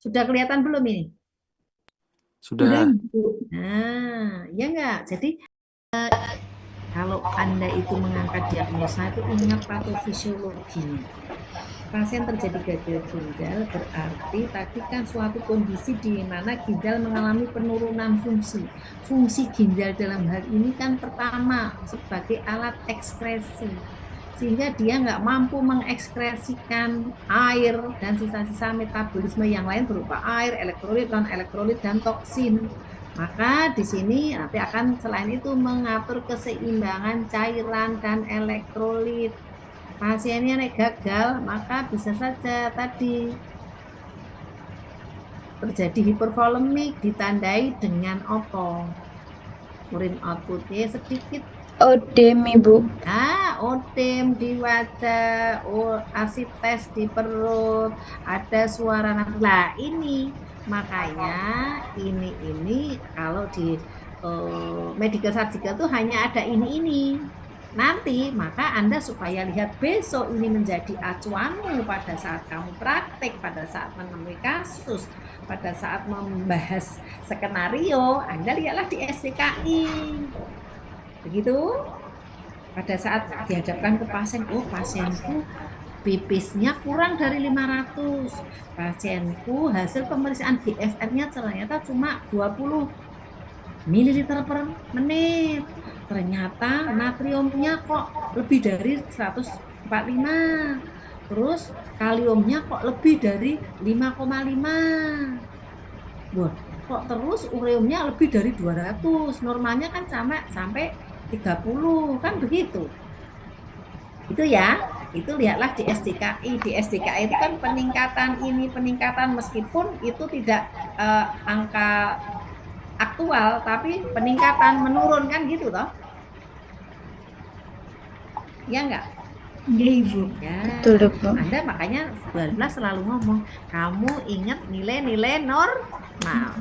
Sudah kelihatan belum ini? Udah, Sudah. Ibu. Nah, ya enggak. Jadi kalau Anda itu mengangkat diagnosa itu ingat patofisiologinya. Pasien terjadi gagal ginjal berarti tadi kan suatu kondisi di mana ginjal mengalami penurunan fungsi. Fungsi ginjal dalam hal ini kan pertama sebagai alat ekskresi. Sehingga dia nggak mampu mengekskresikan air dan sisa-sisa metabolisme yang lain berupa air, elektrolit, non-elektrolit, dan toksin. Maka di sini nanti akan selain itu mengatur keseimbangan cairan dan elektrolit. Pasiennya nek gagal, maka bisa saja tadi terjadi hipervolemik ditandai dengan opo. Urin outputnya sedikit. Odem, Ibu. Odem di wajah, asites di perut, ada suara nafas. Lah ini makanya ini kalau di medical surgical tuh hanya ada ini. Nanti maka Anda supaya lihat besok ini menjadi acuanmu pada saat kamu praktek, pada saat menemui kasus, pada saat membahas skenario, Anda lihatlah di SDKI. Begitu? Pada saat dihadapkan ke pasien, oh pasienku pipisnya kurang dari 500, pasienku hasil pemeriksaan GFR-nya ternyata cuma 20 mililiter per menit, ternyata natriumnya kok lebih dari 145, terus kaliumnya kok lebih dari 5,5. Wah, kok terus ureumnya lebih dari 200, normalnya kan sampai 30, kan begitu. Itu ya, itu lihatlah di SDKI. Di SDKI itu kan peningkatan meskipun itu tidak angka aktual, tapi peningkatan menurun kan gitu toh. Ya enggak? Iya, Ibu. Ya, Betul, Bu. Anda makanya 12 selalu ngomong, kamu ingat nilai-nilai normal.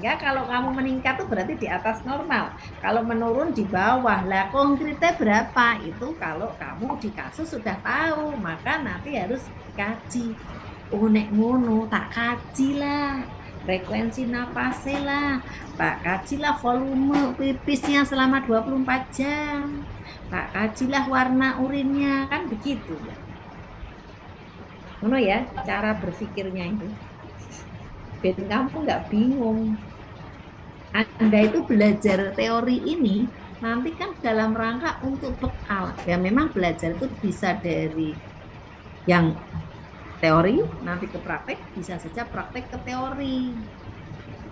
Ya, kalau kamu meningkat tuh berarti di atas normal. Kalau menurun di bawah. Lah konkretnya berapa? Itu kalau kamu di kasus sudah tahu, maka nanti harus kaji. Oh, nek ngono tak kaji lah. Frekuensi napasnya lah. Tak kajilah volume pipisnya selama 24 jam. Tak kajilah warna urinnya, kan begitu. Ngono ya cara berpikirnya itu. Biar kamu nggak bingung. Anda itu belajar teori ini nanti kan dalam rangka untuk bekal. Ya memang belajar itu bisa dari yang teori nanti ke praktek, bisa saja praktek ke teori.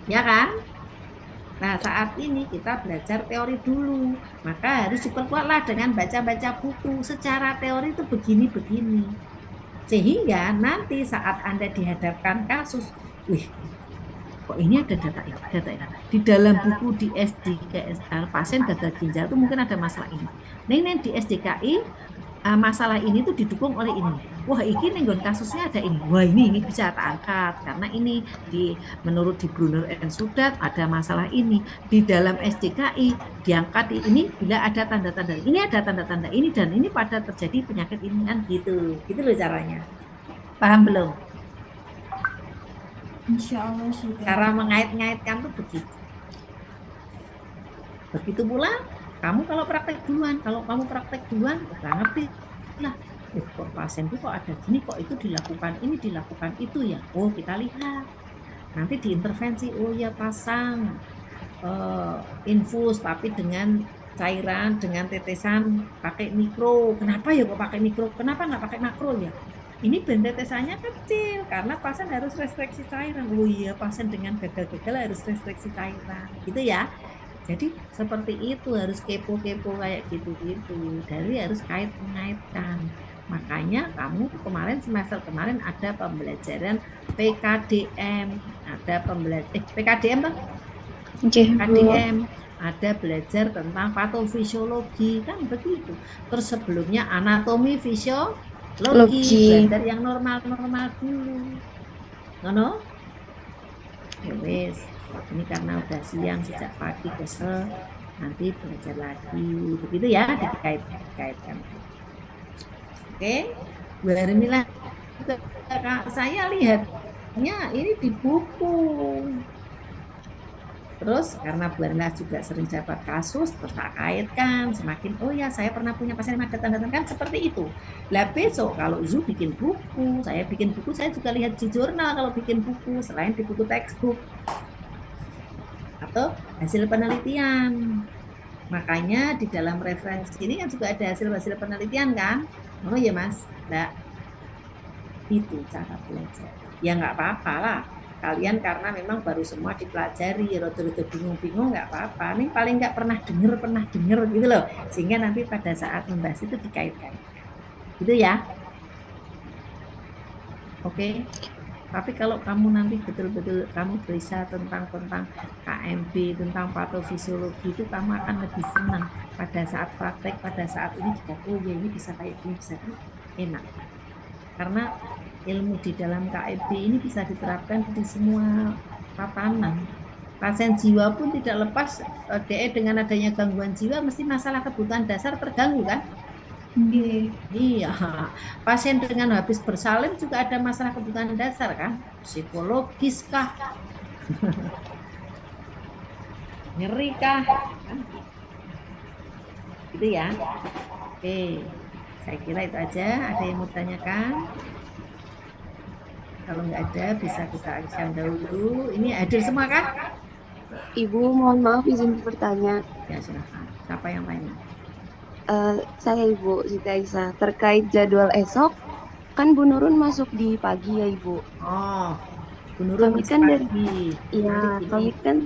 Ya kan? Nah, saat ini kita belajar teori dulu. Maka harus diperkuatlah dengan baca-baca buku. Secara teori itu begini-begini. Sehingga nanti saat Anda dihadapkan kasus, wih, kok ini ada data ya. Di dalam buku di SDKSL pasien gagal ginjal itu mungkin ada masalah ini. Nah, di SDKI masalah ini tuh didukung oleh ini. Wah, ini nenggon kasusnya ada ini. Wah, ini bisa tak angkat karena ini menurut di Brunner and Sudat ada masalah ini. Di dalam SDKI diangkat ini bila ada tanda-tanda. Ini ada tanda-tanda ini dan ini pada terjadi penyakit ini kan gitu. Gitu loh caranya. Paham belum? Insya Allah sudah. Cara mengait-ngaitkan tuh begitu. Begitu pula kamu kalau praktek duluan, nggak ngerti lah. Kok pasienku kok ada gini, kok itu dilakukan ini, dilakukan itu ya. Oh, kita lihat. Nanti diintervensi, oh ya pasang infus tapi dengan cairan, dengan tetesan pakai mikro. Kenapa ya kok pakai mikro? Kenapa nggak pakai makro ya? Ini tetesannya kecil karena pasien harus restriksi cairan. Oh iya, pasien dengan gagal-gagal harus restriksi cairan. Gitu ya. Jadi seperti itu harus kepo-kepo kayak gitu-gitu. Dari harus kait-mengaitkan. Makanya kamu semester kemarin ada pembelajaran PKDM, ada pembelajaran PKDM toh? Oke, Bu. PKDM, ada belajar tentang patofisiologi kan begitu. Terus sebelumnya anatomi fisiologi, belajar yang normal-normal dulu. Ngono? Ya wes. Ini karena udah siang sejak pagi kesel, nanti belajar lagi begitu ya, dikait-kaitkan. Oke, Bu Hermila, saya lihat ini di buku. Terus karena Bu Erna juga sering dapat kasus, terus tak kaitkan semakin, oh ya saya pernah punya pasien yang ada tanda-tanda kan seperti itu. Lah besok kalau Zu bikin buku, saya bikin buku, saya juga lihat di jurnal kalau bikin buku, selain di buku textbook atau hasil penelitian. Makanya di dalam referensi ini kan juga ada hasil-hasil penelitian kan? Oh iya Mas, nah itu cara belajar. Ya nggak apa-apa lah. Kalian karena memang baru semua dipelajari, rada-rada bingung-bingung nggak apa-apa. Ini paling nggak pernah denger gitu loh. Sehingga nanti pada saat membahas itu dikaitkan. Gitu ya. Oke. Tapi kalau kamu nanti betul-betul kamu bisa tentang KMB, tentang patofisiologi itu kamu akan lebih senang pada saat praktek, pada saat ini juga, oh ya ini bisa kayak gini, bisa ini enak. Karena ilmu di dalam KMB ini bisa diterapkan di semua tatanan. Pasien jiwa pun tidak lepas DE dengan adanya gangguan jiwa mesti masalah kebutuhan dasar terganggu kan? Iya, pasien dengan habis bersalin juga ada masalah kebutuhan dasar kan? Psikologis kah? Nyeri kah? Kan gitu ya. Oke, saya kira itu aja. Ada yang mau ditanyakan? Kalau nggak ada, bisa kita action dahulu. Ini hadir semua kan? Ibu, mohon maaf izin bertanya. Ya, silakan. Siapa yang tanya? Saya Ibu Siti Aisyah. Terkait jadwal esok, kan Bu Nurun masuk di pagi ya Ibu. Oh, Bu Nurun Kami masih kan dari, pagi. ya, Nanti gini, kami kan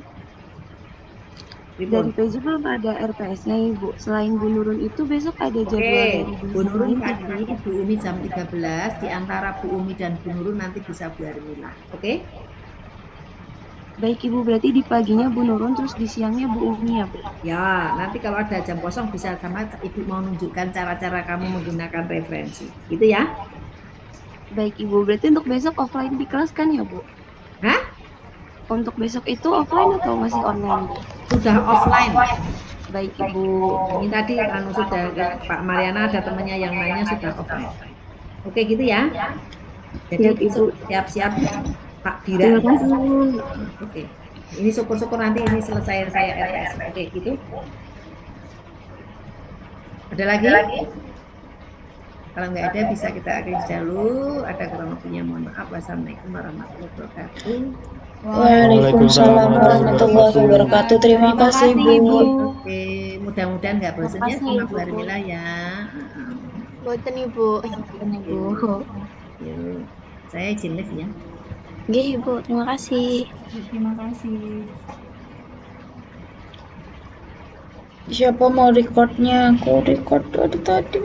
Tribun. dari PJ belum ada RPS-nya Ibu. Selain Bu Nurun itu besok ada Oke, jadwal dari Bu bintang Nurun lain pagi, tidak? Bu Umi jam 13. Di antara Bu Umi dan Bu Nurun nanti bisa Bu Hermila. Oke? Baik Ibu, berarti di paginya Bu Nurun, terus di siangnya Bu Umi ya Bu? Ya, nanti kalau ada jam kosong bisa sama Ibu mau nunjukkan cara-cara kamu menggunakan referensi. Gitu ya? Baik Ibu, berarti untuk besok offline di kelas kan ya Bu? Hah? Untuk besok itu offline atau masih online Bu? Sudah offline. Baik Ibu. Ini tadi sudah Pak Mariana ada temannya yang nanya sudah offline. Oke gitu ya. Jadi Siap Ibu. siap-siap Pak Dira. Terima kasih Bu. Oke. Ini syukur-syukur nanti ini selesai saya RPS. Oke gitu. Ada lagi? Kalau nggak ada bisa kita akhiri dulu. Ada kurang lebihnya mohon maaf. Wassalamualaikum warahmatullahi wabarakatuh. Waalaikumsalam warahmatullahi wabarakatuh. Terima kasih, Bu. Oke, mudah-mudahan nggak bosan ya sama Bu Armila ya. Boten Ibu. Boten Ibu. Yuk, saya izin live ya. Nggih Ibu, terima kasih. Terima kasih. Siapa mau recordnya? Aku record dari tadi.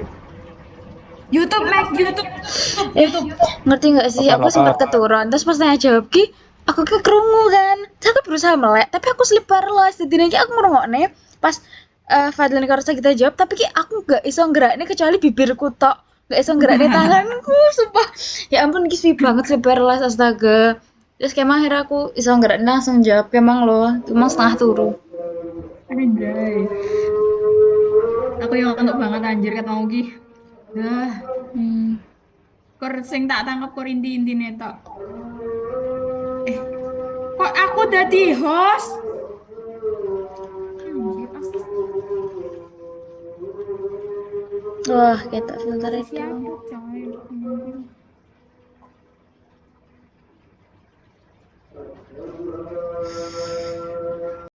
YouTube, Mac, YouTube. Ngerti nggak sih? Aku sempat keturun. Terus pas tanya jawab ki, aku ke kerungu kan. Terus aku berusaha melek, tapi aku sleep paralysis. Jadi ki aku ngerungokne pas Fadlan Karsa kita jawab, tapi ki aku nggak iso geraknya kecuali bibirku tok. Nggak iso geraknya tanganku, sumpah. Ya ampun, ki sleep banget, sleep paralysis, astaga. Terus kemang akhirnya aku iso geraknya langsung jawab. Kemang loh, emang setengah turu. Anjay. Aku yang ngantuk banget anjir ket mau ki. Dah, kor sing tak tangkap kor inti-intine tok. Kok aku dadi host? Anjir, aku Wah, kita filter itu. siapa coy? Anjir.